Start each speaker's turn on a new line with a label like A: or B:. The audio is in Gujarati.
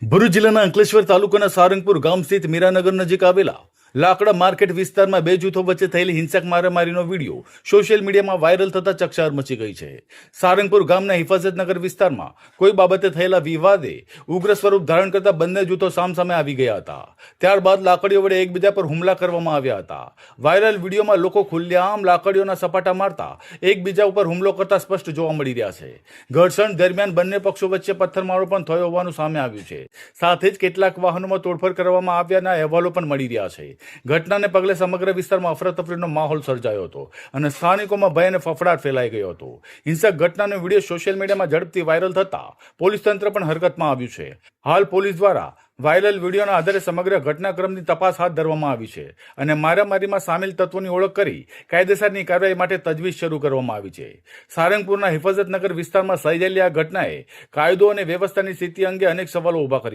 A: ભરૂચ જિલ્લાના અંકલેશ્વર તાલુકાના સારંગપુર ગામ સ્થિત મીરાનગર નજીક આવેલા લાકડા માર્કેટ વિસ્તારમાં બે જૂથો વચ્ચે થયેલી હિંસક મારામારીનો વિડીયો સોશિયલ મીડિયામાં વાયરલ થતા ચકચાર મચી ગઈ છે. સારંગપુર ગામના હિફાજતનગર વિસ્તારમાં કોઈ બાબતે થયેલા વિવાદે ઉગ્ર સ્વરૂપ ધારણ કરતા બંને જૂથો સામસામે આવી ગયા હતા. ત્યારબાદ લાકડીઓ વડે એકબીજા પર હુમલા કરવામાં આવ્યા હતા. વાયરલ વિડીયોમાં લોકો ખુલ્લેઆમ લાકડીઓના સપાટા મારતા એકબીજા ઉપર હુમલો કરતા સ્પષ્ટ જોવા મળી રહ્યા છે. ઘર્ષણ દરમિયાન બંને પક્ષો વચ્ચે પથ્થરમારો પણ થયો હોવાનું સામે આવ્યું છે. સાથે જ કેટલાક વાહનોમાં તોડફોડ કરવામાં આવ્યાના અહેવાલો પણ મળી રહ્યા છે. ઘટનાને પગલે સમગ્ર વિસ્તારમાં અફરાતફરીનો માહોલ સર્જાયો હતો અને સ્થાનિકોમાં ભય અને ફફડાટ ફેલાઈ ગયો હતો. હિંસક ઘટનાનો વિડીયો સોશિયલ મીડિયામાં ઝડપથી વાયરલ થતા પોલીસ તંત્ર પણ હરકતમાં આવ્યું છે. હાલ પોલીસ દ્વારા વાયરલ વિડીયોના આધારે સમગ્ર ઘટનાક્રમની તપાસ હાથ ધરવામાં આવી છે અને મારામારીમાં સામેલ તત્વોની ઓળખ કરી કાયદેસરની કાર્યવાહી માટે તજવીજ શરૂ કરવામાં આવી છે. સારંગપુરના હિફાજતનગર વિસ્તારમાં સર્જાયેલી આ ઘટનાએ કાયદો અને વ્યવસ્થાની સ્થિતિ અંગે અનેક સવાલો ઉભા કર્યા.